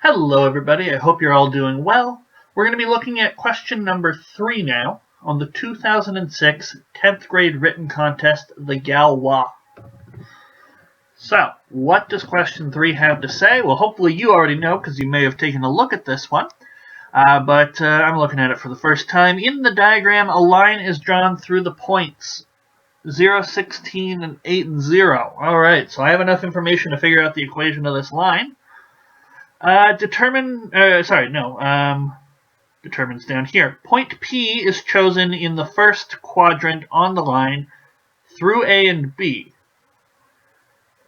Hello everybody, I hope you're all doing well. We're going to be looking at question number 3 now on the 2006 10th grade written contest, the Galois. So, what does question 3 have to say? Well, hopefully you already know because you may have taken a look at this one. But I'm looking at it for the first time. In the diagram, a line is drawn through the points 0, 16, and 8, and 0. Alright, so I have enough information to figure out the equation of this line. Determines down here. Point P is chosen in the first quadrant on the line through A and B.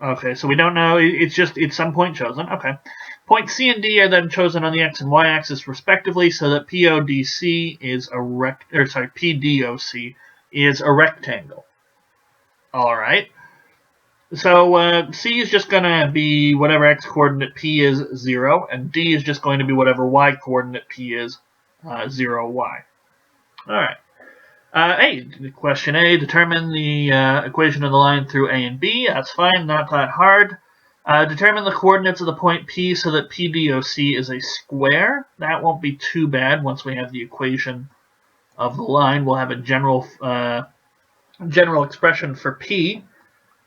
Okay, so we don't know. It's some point chosen. Okay. Point C and D are then chosen on the x and y axis respectively, so that PDOC is a rectangle. All right. So C is just going to be whatever x coordinate P is, 0, and D is just going to be whatever y coordinate P is, 0y. All right. Question A, determine the equation of the line through A and B. That's fine, not that hard. Determine the coordinates of the point P so that PDOC is a square. That won't be too bad once we have the equation of the line. We'll have a general expression for P.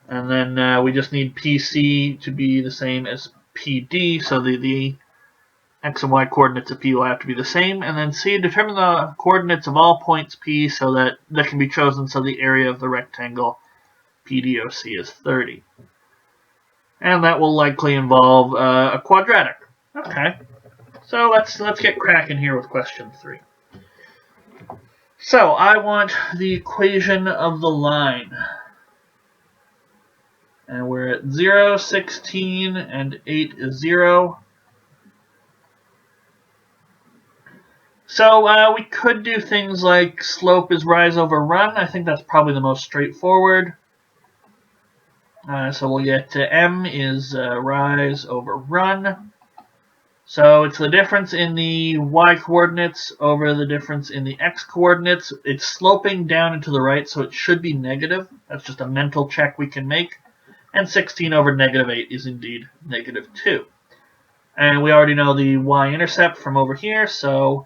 And then we just need PC to be the same as PD, so the x and y coordinates of P will have to be the same. And then C, determine the coordinates of all points P so that can be chosen so the area of the rectangle PDOC is 30. And that will likely involve a quadratic. Okay, so let's get cracking here with question 3. So I want the equation of the line. And we're at 0, 16, and 8 is 0. So we could do things like slope is rise over run. I think that's probably the most straightforward. So we'll get M is rise over run. So it's the difference in the y coordinates over the difference in the x coordinates. It's sloping down and to the right, so it should be negative. That's just a mental check we can make. And 16 over negative 8 is indeed negative 2. And we already know the y-intercept from over here, so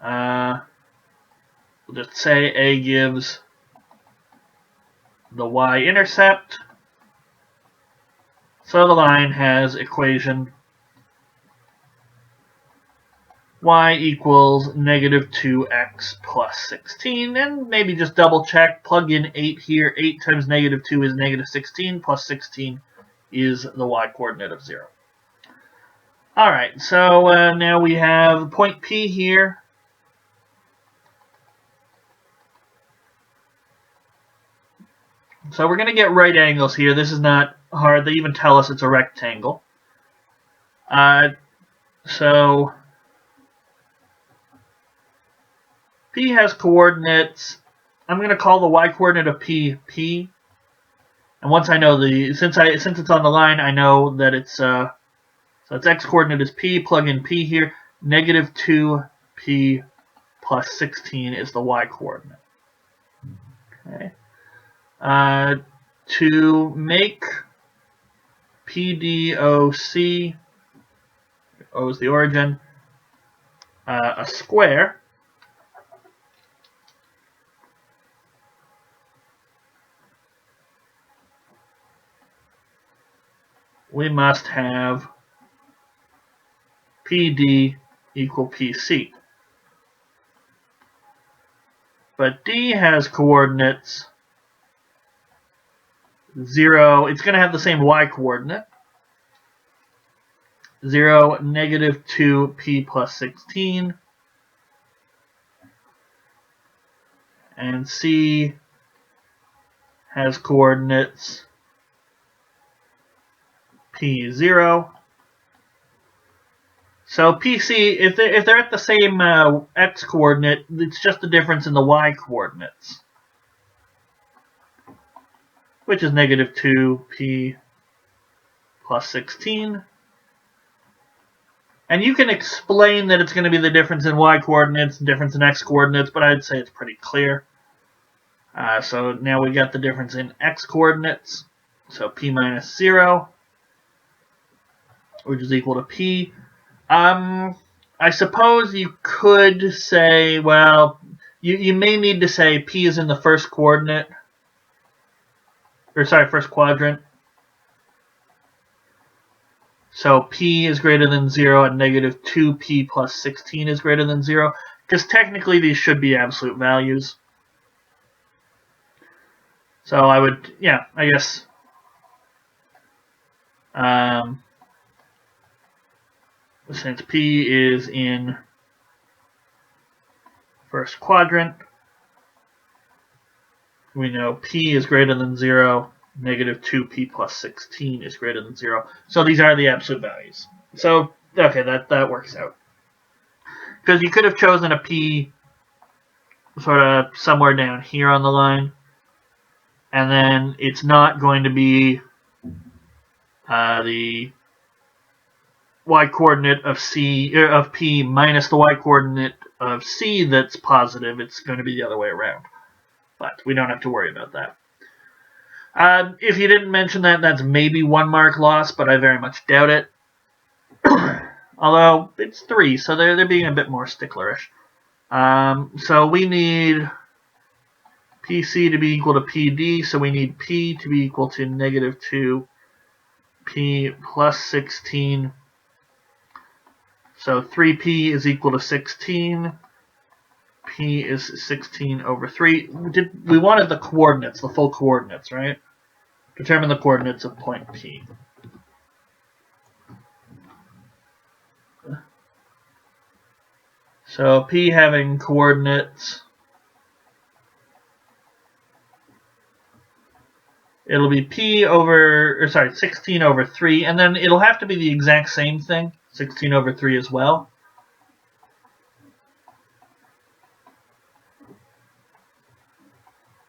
we'll just say A gives the y-intercept. So the line has equation y equals negative 2x plus 16, and maybe just double check, plug in 8 here. 8 times negative 2 is negative 16, plus 16 is the y coordinate of 0. Alright, so now we have point P here. So we're going to get right angles here. This is not hard. They even tell us it's a rectangle. So P has coordinates. I'm going to call the y coordinate of P P. And once I know since it's on the line, I know that it's so its x coordinate is P. Plug in P here. Negative 2P plus 16 is the y coordinate. Okay. To make PDOC, O is the origin, a square, we must have PD equal PC. But D has coordinates 0. It's going to have the same y coordinate. 0, negative 2P plus 16. And C has coordinates P0. So PC, if they're at the same x coordinate, it's just the difference in the y coordinates, which is negative 2P plus 16. And you can explain that it's going to be the difference in y coordinates and difference in x coordinates, but I'd say it's pretty clear. So now we got the difference in x coordinates. So p minus 0, which is equal to p. I suppose you could say, well, you may need to say P is in the first coordinate, or sorry, first quadrant. So P is greater than 0 and negative 2P plus 16 is greater than 0, because technically these should be absolute values. So I would, yeah, I guess, since P is in first quadrant, we know P is greater than 0, negative 2P plus 16 is greater than 0. So these are the absolute values. So, okay, that works out. Because you could have chosen a P sort of somewhere down here on the line, and then it's not going to be the y-coordinate of P minus the y-coordinate of C that's positive. It's going to be the other way around. But we don't have to worry about that. If you didn't mention that, that's maybe 1 mark loss, but I very much doubt it. Although it's 3, so they're being a bit more sticklerish. So we need PC to be equal to PD, so we need P to be equal to negative 2P plus 16. So 3P is equal to 16. P is 16 over 3. We wanted the coordinates, the full coordinates, right? Determine the coordinates of point P. So P having coordinates, it'll be 16 over 3, and then it'll have to be the exact same thing, 16 over 3 as well.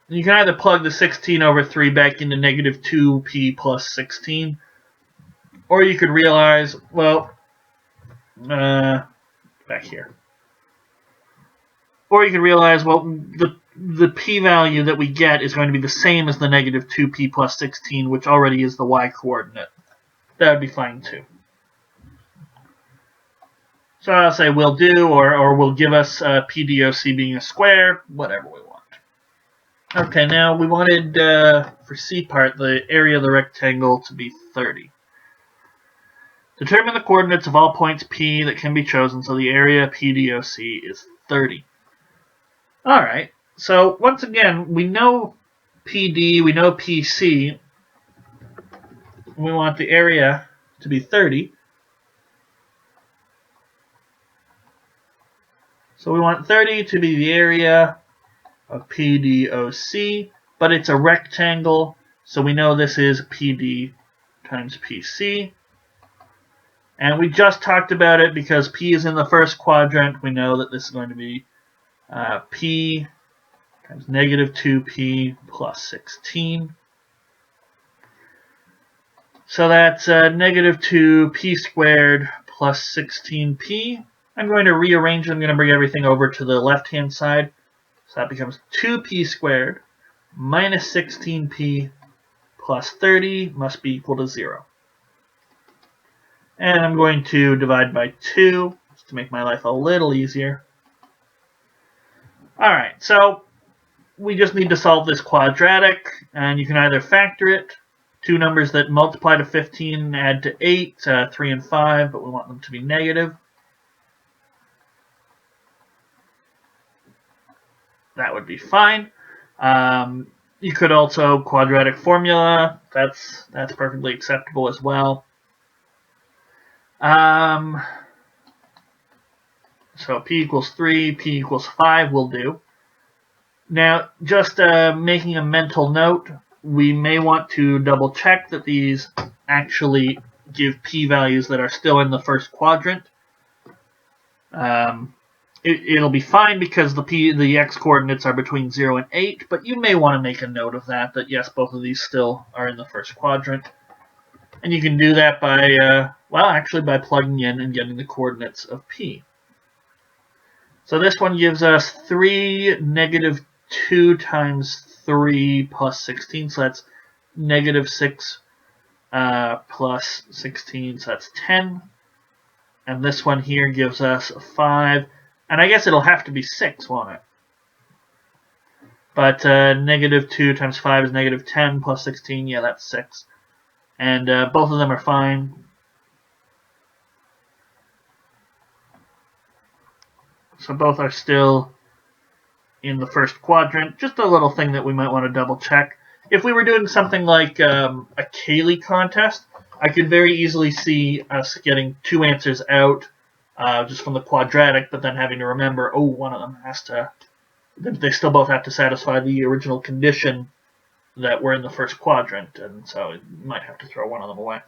You can either plug the 16 over 3 back into negative 2P plus 16, or you could realize, well, back here. Or you could realize, well, the p-value that we get is going to be the same as the negative 2p plus 16, which already is the y-coordinate. That would be fine too. So I'll say will do, or will give us PDOC being a square, whatever we want. Okay, now we wanted, for C part, the area of the rectangle to be 30. Determine the coordinates of all points P that can be chosen so the area PDOC is 30. Alright, so once again, we know PD, we know PC. We want the area to be 30. So we want 30 to be the area of PDOC, but it's a rectangle, so we know this is PD times PC. And we just talked about it because P is in the first quadrant. We know that this is going to be P times negative 2P plus 16. So that's negative 2P squared plus 16P. I'm going to rearrange. I'm going to bring everything over to the left-hand side. So that becomes 2P squared minus 16P plus 30 must be equal to 0. And I'm going to divide by 2 just to make my life a little easier. Alright, so we just need to solve this quadratic, and you can either factor it, 2 numbers that multiply to 15 add to 8, 3 and 5, but we want them to be negative. That would be fine. You could also quadratic formula, that's perfectly acceptable as well. So P equals 3, P equals 5 will do. Now, just making a mental note, we may want to double check that these actually give p-values that are still in the first quadrant. It'll be fine because the x-coordinates are between 0 and 8, but you may want to make a note of that yes, both of these still are in the first quadrant. And you can do that by, by plugging in and getting the coordinates of P. So this one gives us 3 negative 2 times 3 plus 16, so that's negative 6 plus 16, so that's 10. And this one here gives us 5. And I guess it'll have to be 6, won't it? But negative 2 times 5 is negative 10 plus 16. Yeah, that's 6. And both of them are fine. So both are still in the first quadrant. Just a little thing that we might want to double check. If we were doing something like a Cayley contest, I could very easily see us getting 2 answers out just from the quadratic, but then having to remember, oh, one of them has to, they still both have to satisfy the original condition that were in the first quadrant, and so you might have to throw one of them away.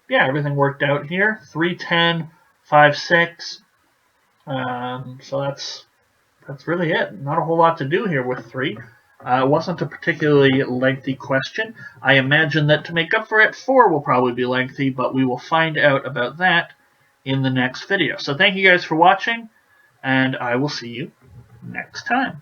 Yeah, everything worked out here. 3, 10, 5, 6. So that's really it. Not a whole lot to do here with 3. It wasn't a particularly lengthy question. I imagine that to make up for it, 4 will probably be lengthy, but we will find out about that in the next video. So thank you guys for watching, and I will see you next time.